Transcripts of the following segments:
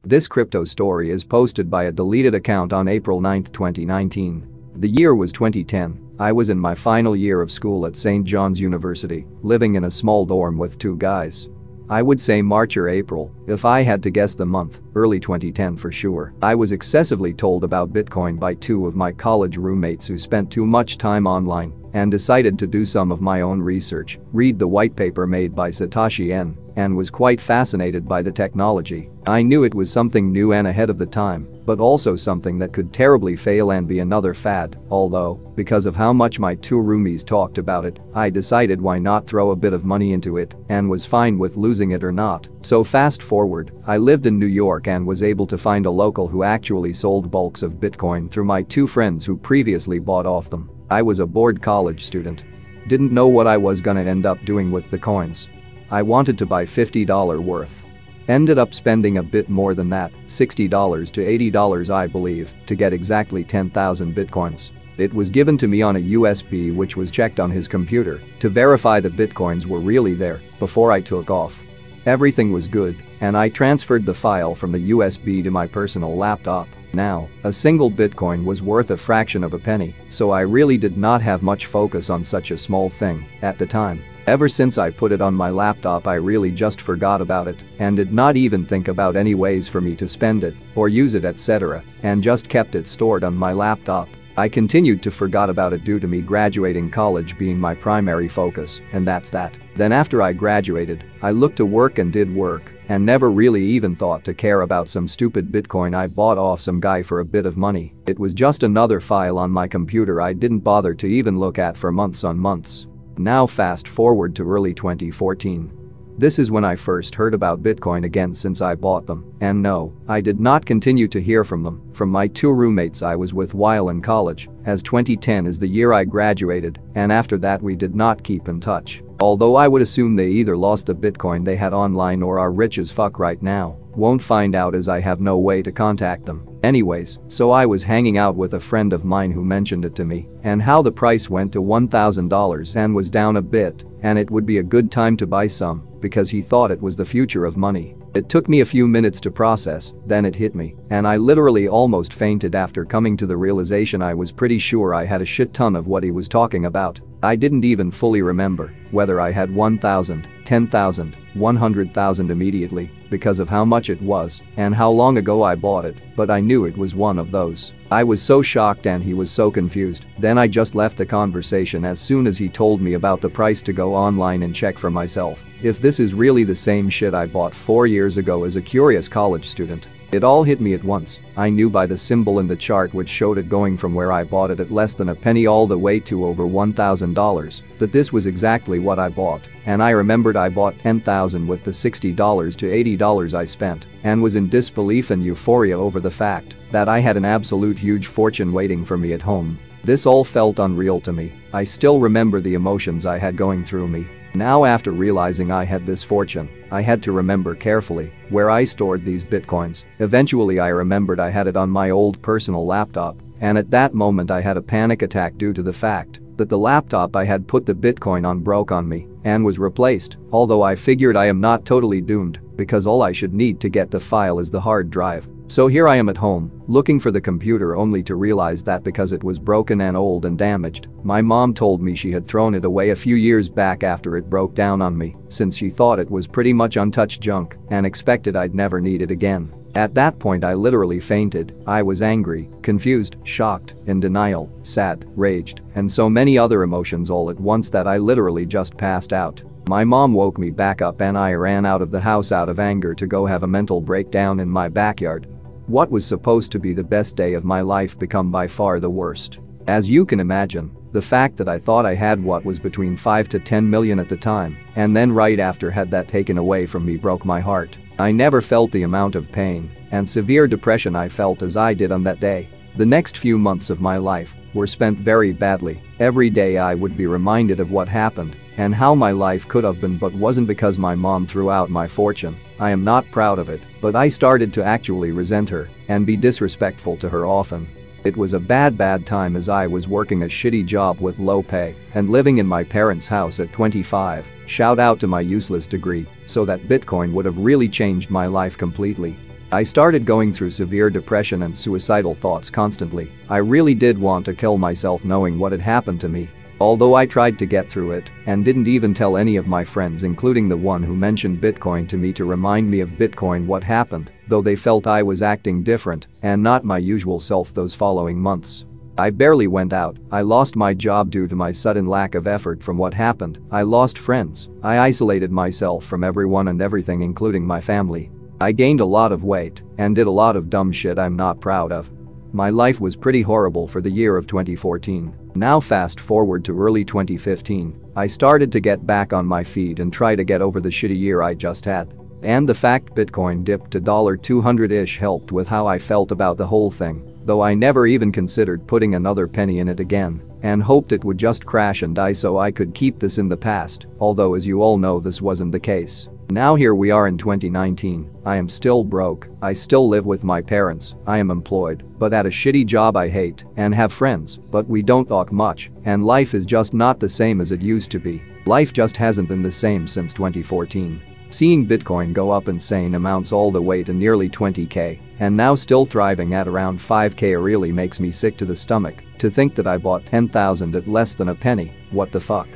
This crypto story is posted by a deleted account on April 9, 2019. The year was 2010. I was in my final year of school at St. John's University, living in a small dorm with two guys. I would say March or April, if I had to guess the month, early 2010 for sure. I was excessively told about Bitcoin by two of my college roommates who spent too much time online and decided to do some of my own research, read the white paper made by Satoshi N, and was quite fascinated by the technology. I knew it was something new and ahead of the time, but also something that could terribly fail and be another fad, although, because of how much my two roomies talked about it, I decided why not throw a bit of money into it and was fine with losing it or not. So fast forward, I lived in New York and was able to find a local who actually sold bulks of Bitcoin through my two friends who previously bought off them. I was a bored college student. Didn't know what I was gonna end up doing with the coins. I wanted to buy $50 worth. Ended up spending a bit more than that, $60 to $80 I believe, to get exactly 10,000 bitcoins. It was given to me on a USB which was checked on his computer to verify the bitcoins were really there before I took off. Everything was good, and I transferred the file from the USB to my personal laptop. Now, a single bitcoin was worth a fraction of a penny, so I really did not have much focus on such a small thing at the time. Ever since I put it on my laptop I really just forgot about it and did not even think about any ways for me to spend it or use it etc. and just kept it stored on my laptop. I continued to forget about it due to me graduating college being my primary focus, and that's that. Then after I graduated, I looked to work and did work and never really even thought to care about some stupid Bitcoin I bought off some guy for a bit of money. It was just another file on my computer I didn't bother to even look at for months on months. Now fast forward to early 2014. This is when I first heard about Bitcoin again since I bought them, and no, I did not continue to hear from them, from my two roommates I was with while in college, as 2010 is the year I graduated, and after that we did not keep in touch. Although I would assume they either lost the Bitcoin they had online or are rich as fuck right now, won't find out as I have no way to contact them. Anyways, so I was hanging out with a friend of mine who mentioned it to me and how the price went to $1,000 and was down a bit and it would be a good time to buy some because he thought it was the future of money. It took me a few minutes to process, then it hit me, and I literally almost fainted after coming to the realization I was pretty sure I had a shit ton of what he was talking about. I didn't even fully remember whether I had 1,000, 10,000, 100,000 immediately because of how much it was and how long ago I bought it, but I knew it was one of those. I was so shocked and he was so confused. Then I just left the conversation as soon as he told me about the price to go online and check for myself if this is really the same shit I bought 4 years ago as a curious college student. It all hit me at once. I knew by the symbol in the chart which showed it going from where I bought it at less than a penny all the way to over $1,000 that this was exactly what I bought, and I remembered I bought 10,000 with the $60 to $80 I spent and was in disbelief and euphoria over the fact that I had an absolute huge fortune waiting for me at home. This all felt unreal to me. I still remember the emotions I had going through me. Now after realizing I had this fortune, I had to remember carefully where I stored these bitcoins. Eventually I remembered I had it on my old personal laptop, and at that moment I had a panic attack due to the fact that the laptop I had put the bitcoin on broke on me and was replaced, although I figured I am not totally doomed because all I should need to get the file is the hard drive. So here I am at home, looking for the computer only to realize that because it was broken and old and damaged, my mom told me she had thrown it away a few years back after it broke down on me since she thought it was pretty much untouched junk and expected I'd never need it again. At that point I literally fainted. I was angry, confused, shocked, in denial, sad, raged, and so many other emotions all at once that I literally just passed out. My mom woke me back up and I ran out of the house out of anger to go have a mental breakdown in my backyard. What was supposed to be the best day of my life became by far the worst. As you can imagine, the fact that I thought I had what was between 5 to 10 million at the time and then right after had that taken away from me broke my heart. I never felt the amount of pain and severe depression I felt as I did on that day. The next few months of my life were spent very badly. Every day I would be reminded of what happened and how my life could have been but wasn't because my mom threw out my fortune. I am not proud of it, but I started to actually resent her and be disrespectful to her often. It was a bad time as I was working a shitty job with low pay and living in my parents' house at 25. Shout out to my useless degree, so that Bitcoin would have really changed my life completely. I started going through severe depression and suicidal thoughts constantly. I really did want to kill myself knowing what had happened to me. Although I tried to get through it and didn't even tell any of my friends, including the one who mentioned Bitcoin to me to remind me of Bitcoin what happened, though they felt I was acting different and not my usual self those following months. I barely went out. I lost my job due to my sudden lack of effort from what happened. I lost friends. I isolated myself from everyone and everything, including my family. I gained a lot of weight and did a lot of dumb shit I'm not proud of. My life was pretty horrible for the year of 2014. Now fast forward to early 2015, I started to get back on my feet and try to get over the shitty year I just had. And the fact Bitcoin dipped to $200-ish helped with how I felt about the whole thing, though I never even considered putting another penny in it again and hoped it would just crash and die so I could keep this in the past, although as you all know this wasn't the case. Now here we are in 2019, I am still broke, I still live with my parents, I am employed, but at a shitty job I hate, and have friends, but we don't talk much, and life is just not the same as it used to be. Life just hasn't been the same since 2014. Seeing Bitcoin go up insane amounts all the way to nearly 20k, and now still thriving at around 5k really makes me sick to the stomach. To think that I bought 10,000 at less than a penny, what the fuck?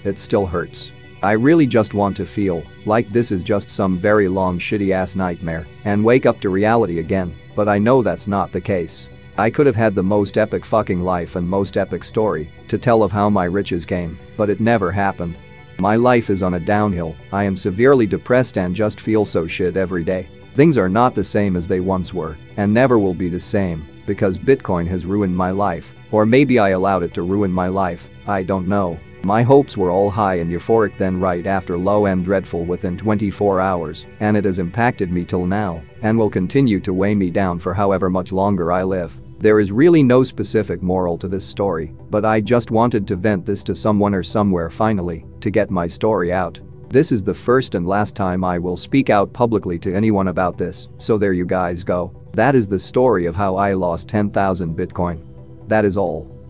It still hurts. I really just want to feel like this is just some very long shitty ass nightmare and wake up to reality again, but I know that's not the case. I could have had the most epic fucking life and most epic story to tell of how my riches came, but it never happened. My life is on a downhill, I am severely depressed and just feel so shit every day. Things are not the same as they once were and never will be the same because Bitcoin has ruined my life, or maybe I allowed it to ruin my life, I don't know. My hopes were all high and euphoric, then right after low and dreadful within 24 hours, and it has impacted me till now and will continue to weigh me down for however much longer I live. There is really no specific moral to this story, but I just wanted to vent this to someone or somewhere finally, to get my story out. This is the first and last time I will speak out publicly to anyone about this, so there you guys go. That is the story of how I lost 10,000 Bitcoin. That is all.